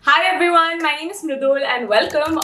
Hi everyone, my name is Mridul and welcome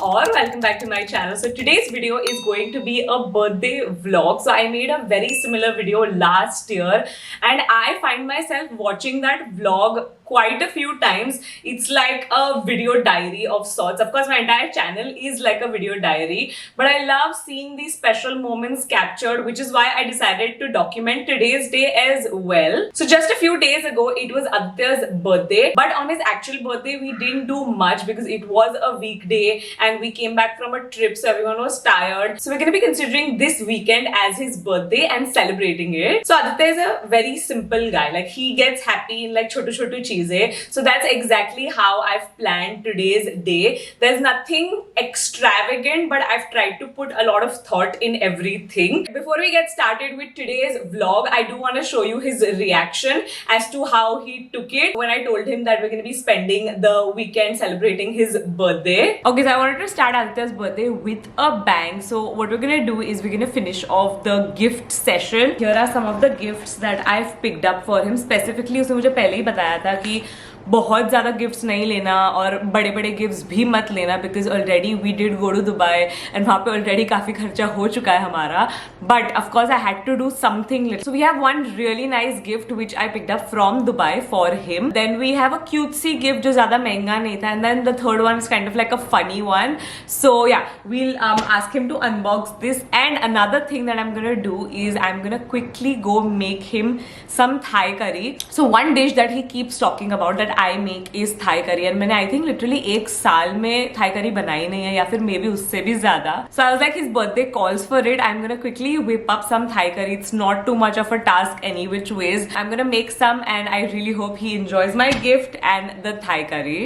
back to my channel. So today's video is going to be a birthday vlog. So I made a very similar video last year and I find myself watching that vlog quite a few times. It's like a video diary of sorts. Of course, my entire channel is like a video diary, but I love seeing these special moments captured, which is why I decided to document today's day as well. So just a few days ago, it was Aditya's birthday, but on his actual birthday, we didn't do much because it was a weekday and we came back from a trip, so everyone was tired. So we're going to be considering this weekend as his birthday and celebrating it. So Aditya is a very simple guy. Like, he gets happy in like chotu cheeze. So that's exactly how I've planned today's day. There's nothing extravagant, but I've tried to put a lot of thought in everything. Before we get started with today's vlog, I do want to show you his reaction as to how he took it when I told him that we're going to be spending the weekend celebrating his birthday. Okay, so I wanted to start Aditya's birthday with a bang. So what we're going to do is we're going to finish off the gift session. Here are some of the gifts that I've picked up for him. Specifically, उसने मुझे पहले ही बताया था कि बहुत ज़्यादा gifts नहीं लेना और बड़े बड़े गिफ्ट्स भी मत लेना, because already we did go to Dubai and वहाँ पे ऑलरेडी काफ़ी खर्चा हो चुका है हमारा. But of course I had to do something. So we have one really nice gift which I picked up from Dubai for him. Then we have a cutesy gift जो ज़्यादा महंगा नहीं था, and then the third one is kind of like a funny one. So yeah, we'll ask him to unbox this. And another thing that I am gonna do is I am gonna quickly go make him some Thai curry. So one dish that he keeps talking about that I make is Thai curry, and मैंने I think literally एक साल में Thai curry बनाई नहीं है, या फिर maybe उससे भी ज़्यादा. So I was like, his birthday calls for it. I'm gonna quickly whip up some Thai curry. It's not too much of a task any which ways. I'm gonna make some and I really hope he enjoys my gift and the Thai curry.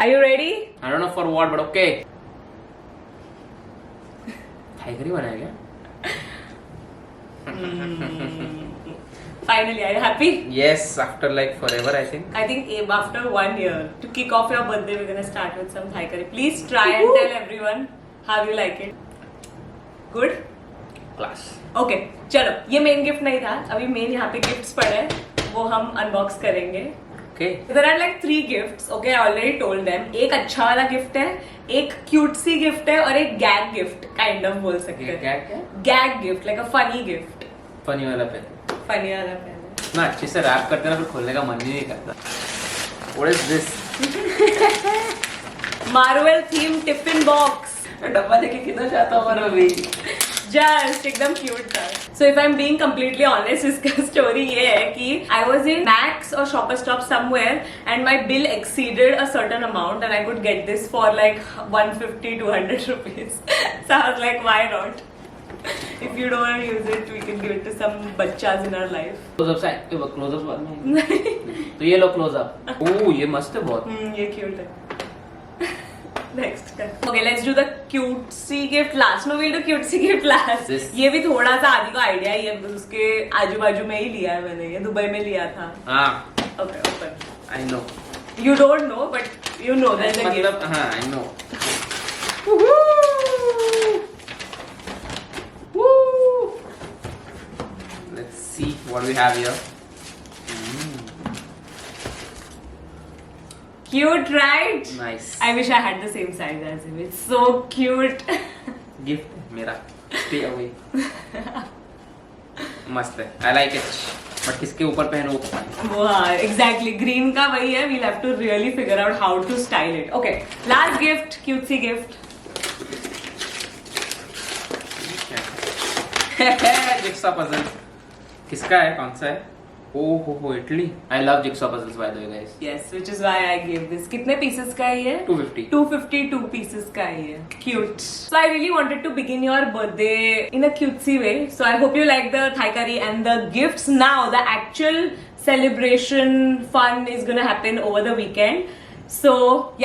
Are you ready? I don't know for what, but okay. Thai curry बनाया क्या? Finally, are you happy? Yes, after like forever, I think. I think after 1 year. To kick off your birthday, we're gonna start with some Thai curry. Please try and tell everyone how you like it. Good? Class. Okay, चलो. ये main gift नहीं था. अभी main यहाँ पे gifts पड़े हैं. वो हम unbox करेंगे. Okay. There are like 3 gifts. Okay, I already told them. एक अच्छा वाला gift है, एक cutesy gift है और एक gag gift kind of बोल सकते हैं. Gag क्या? Gag gift, like a funny gift. Funny वाला पहले. Funny वाला पहले. ना अच्छे से रैप करते ना, फिर खोलने का मन ही नहीं करता. What is this? Marvel theme tiffin box. डब्बा लेके किधर जाता हूँ मैं अभी? Just एकदम cute था. So if I'm being completely honest, इसका story ये है कि I was in Max or Shopper Stop somewhere and my bill exceeded a certain amount and I could get this for like 150-200 rupees. So I was like, why not? If you don't want to use it, we can give it to some bachas in our life. Close up side, close up बाद में. तो ये लो close up. ओह ये मस्त है बहुत. ये cute है. Next. Okay, let's do the cutesy gift last. No, we'll do cutesy gift last. ये भी थोड़ा सा आदि का आइडिया ही है, उसके आजू बाजू में ही लिया है मैंने. ये दुबई में लिया था. हाँ. Okay, open. I know. You don't know, but you know there's a gift. मतलब हाँ, I know. Woohoo! Woo! Let's see what we have here. Cute, right? Nice. I wish I had the same size as him. It's so cute. Gift मेरा. Stay away. मस्त है. I like it. But किसके ऊपर पहनो वो पता नहीं. वो हाँ, exactly. Green का वही है. We'll have to really figure out how to style it. Okay. Last gift, cutesy gift. Jigsaw puzzle. किसका है? कौन सा है? Oh, Italy. I love jigsaw puzzles by the way, guys. Yes, which is why I gave this. कितने pieces का है ये? 250. 252 pieces का है ये. Cute. So I really wanted to begin your birthday in a cutesy way. So I hope you like the Thai curry and the gifts. Now the actual celebration fun is gonna happen over the weekend. So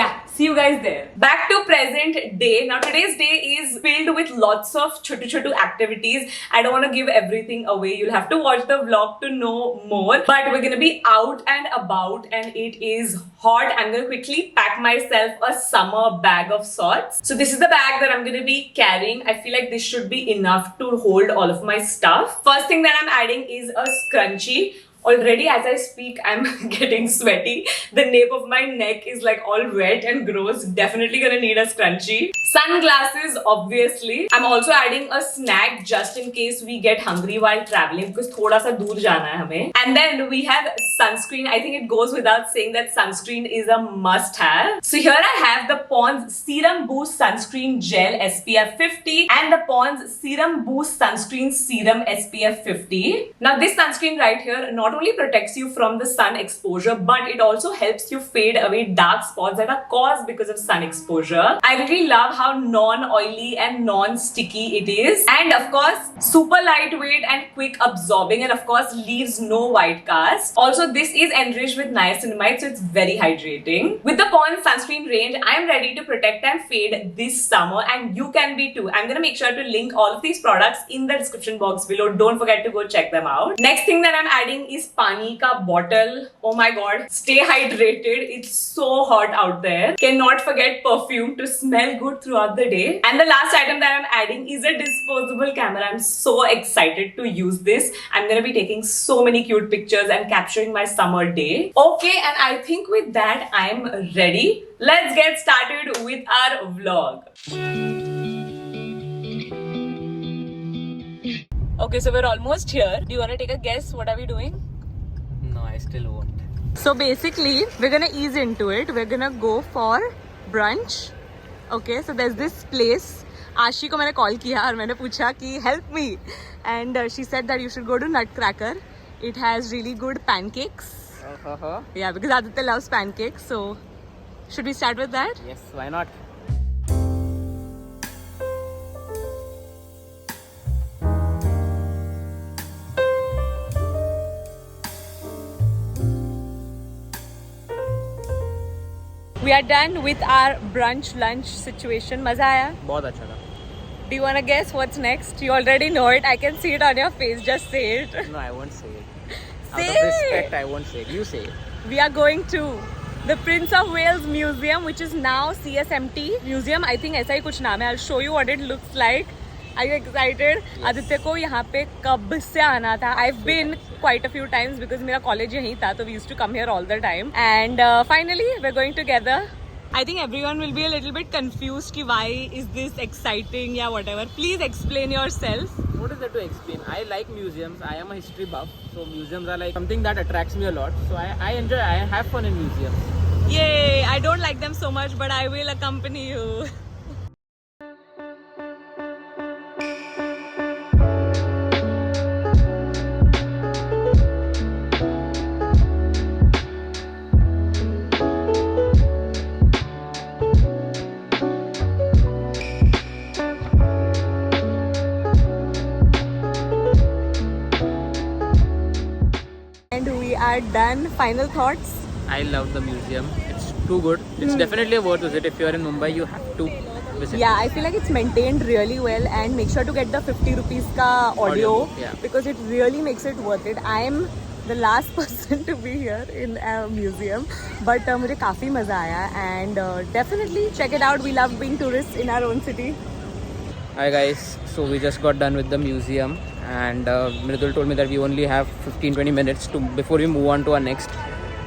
yeah, See you guys there. Back to present day. Now today's day is filled with lots of chotu activities. I don't want to give everything away. You'll have to watch the vlog to know more. But we're gonna be out and about and it is hot. I'm gonna quickly pack myself a summer bag of sorts. So this is the bag that I'm gonna be carrying. I feel like this should be enough to hold all of my stuff. First thing that I'm adding is a scrunchie. Already as I speak, I'm getting sweaty. The nape of my neck is like all wet and gross. Definitely gonna need a scrunchie. Sunglasses, obviously. I'm also adding a snack just in case we get hungry while traveling because thoda sa dur jana hai hame. And then we have sunscreen. I think it goes without saying that sunscreen is a must-have. So here I have the Pond's Serum Boost Sunscreen Gel SPF 50 and the Pond's Serum Boost Sunscreen Serum SPF 50. Now this sunscreen right here not only protects you from the sun exposure, but it also helps you fade away dark spots that are caused because of sun exposure. I really love how non-oily and non-sticky it is. And of course, super lightweight and quick absorbing, and of course leaves no white cast. Also, this is enriched with niacinamide, so it's very hydrating. With the Pond's sunscreen range, I am ready to protect and fade this summer, and you can be too. I'm gonna make sure to link all of these products in the description box below. Don't forget to go check them out. Next thing that I'm adding is pani ka bottle. Oh my god, stay hydrated. It's so hot out there. Cannot forget perfume to smell good throughout the day. And the last item that I'm adding is a disposable camera. I'm so excited to use this. I'm gonna be taking so many cute pictures and capturing my summer day. Okay, and I think with that I'm ready. Let's get started with our vlog. Okay, so we're almost here. Do you want to take a guess? What are we doing? No, I still won't. So basically, we're gonna ease into it. We're gonna go for brunch. Okay, so there's this place. Ashi को मैंने call किया और मैंने पूछा कि help me, and she said that you should go to Nutcracker. It has really good pancakes. Yeah, because Aditya loves pancakes. So should we start with that? Yes, why not? We are done with our brunch lunch situation. मजा आया? बहुत अच्छा था. Do you wanna guess what's next? You already know it. I can see it on your face. Just say it. No, I won't say it. Say Out of it. respect, I won't say it. You say it. We are going to the Prince of Wales Museum, which is now CSMT Museum. I think ऐसा ही कुछ नाम है. I'll show you what it looks like. Are you excited? Yes. Aditya को यहाँ पे कब से आना था. I've been quite a few times because मेरा college यहीं था, तो we used to come here all the time. And finally, we're going together. I think everyone will be a little bit confused कि why is this exciting या whatever. Please explain yourself. What is there to explain? I like museums. I am a history buff, so museums are like something that attracts me a lot. So I enjoy. I have fun in museums. Yay! I don't like them so much, but I will accompany you. Are done. Final thoughts? I love the museum. It's too good. It's definitely a worth visit. If you are in Mumbai, you have to visit. Yeah, I feel like it's maintained really well, and make sure to get the 50 rupees ka audio, Yeah. because it really makes it worth it. I am the last person to be here in a museum, but मुझे काफी मजा आया, and definitely check it out. We love being tourists in our own city. Hi guys, so we just got done with the museum, and Mridul told me that we only have 15-20 minutes before we move on to our next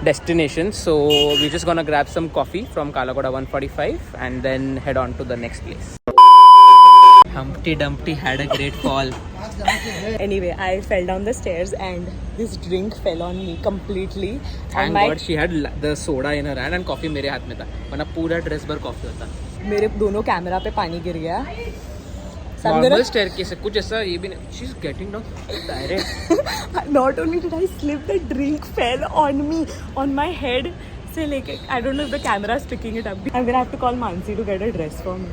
destination. So we're just gonna grab some coffee from Kalakoda 145 and then head on to the next place. Humpty Dumpty had a great fall. Anyway, I fell down the stairs and this drink fell on me completely. Thank God she had the soda in her hand and coffee मेरे हाथ में था, वरना पूरा dress भर coffee होता. मेरे दोनों कैमरा पे पानी गिर गया. Normal staircase है, कुछ ऐसा ये भी नहीं. She's getting down direct. Not only did I slip, the drink fell on me, on my head. से लेके, I don't know if the camera is picking it up. I'm gonna have to call Mansi to get a dress for me.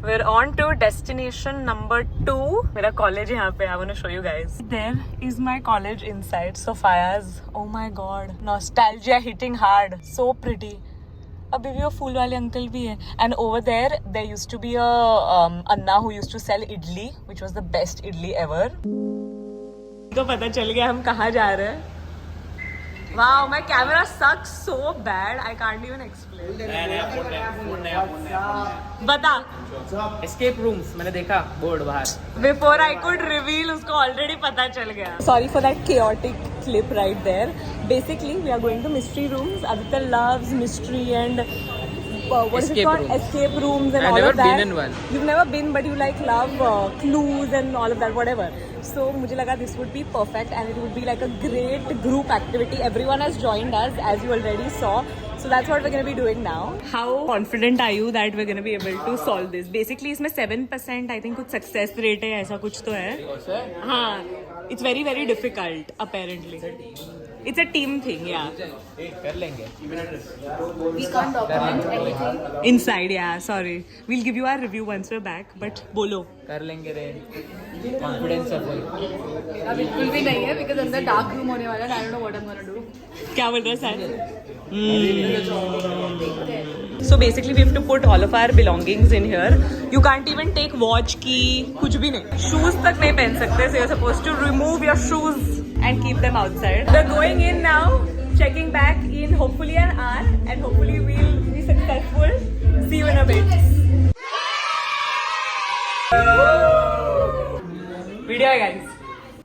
We're on to destination number 2. मेरा college यहाँ पे. I want to show you guys. There is my college inside, Sophia's. Oh my god, nostalgia hitting hard. So pretty. अभी भी वो फूल वाले uncle भी है. And over there used to be a Anna who used to sell idli, which was the best idli ever. तो पता चल गया हम कहाँ जा रहे हैं. Wow, my camera sucks so bad. I can't even explain. बता. Escape rooms मैंने देखा बोर्ड बाहर. Before I could reveal, उसको already पता चल गया. Sorry for that chaotic clip right there. Basically, we are going to mystery rooms. Aditya loves mystery and what is it Escape called? rooms. Escape rooms and I've all never of that. been in one. You've never been, but you like love clues and all of that, whatever. So मुझे लगा this would be perfect and it would be like a great group activity. Everyone has joined us, as you already saw. So that's what we're going to be doing now. How confident are you that we're going to be able to solve this? Basically इसमें 7% I think कुछ success rate है, ऐसा कुछ तो है. हाँ, it's very very difficult apparently. It's a team thing, yeah. कर लेंगे. We can't document anything. Inside, yeah. Sorry, we'll give you our review once we're back. But बोलो. कर लेंगे रे. Confidence है full. अब बिल्कुल भी नहीं है because अंदर dark room होने वाला है. I don't know what I'm gonna do. क्या बोल रहा है sir? So basically we have to put all of our belongings in here. You can't even take watch key, कुछ भी नहीं. Shoes तक नहीं पहन सकते. So you're supposed to remove your shoes and keep them outside. We're going in now, checking back in hopefully an hour, and hopefully we'll be successful. See you in a bit. Video guys.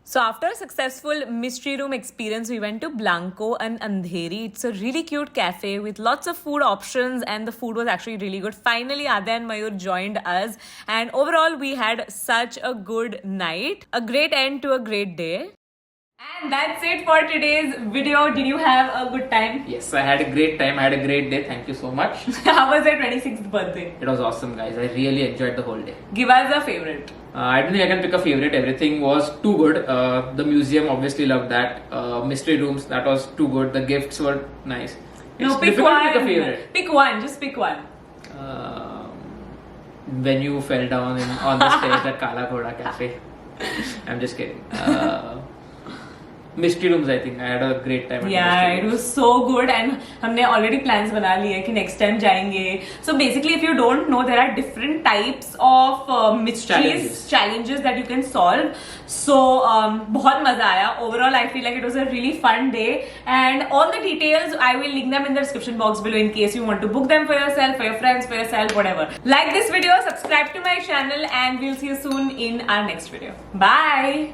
So after a successful mystery room experience, we went to Blanco and Andheri. It's a really cute cafe with lots of food options and the food was actually really good. Finally, Adya and Mayur joined us and overall we had such a good night. A great end to a great day. And that's it for today's video. Did you have a good time? Yes, I had a great time. I had a great day. Thank you so much. How was your 26th birthday? It was awesome, guys. I really enjoyed the whole day. Give us a favorite. I don't think I can pick a favorite. Everything was too good. The museum, obviously loved that. Mystery rooms, that was too good. The gifts were nice. It's Pick difficult one. to pick a favorite. Pick one. Just pick one. When you fell down on the stairs at Kala Ghoda Cafe. I'm just kidding. Mystery rooms, I think I had a great time. Yeah, it was so good and हमने already plans बना लिए कि next time जाएंगे. So basically, if you don't know, there are different types of mysteries, challenges that you can solve. So बहुत मजा आया. Overall, I feel like it was a really fun day. And all the details, I will link them in the description box below in case you want to book them for yourself, for your friends, for yourself, whatever. Like this video, subscribe to my channel, and we'll see you soon in our next video. Bye.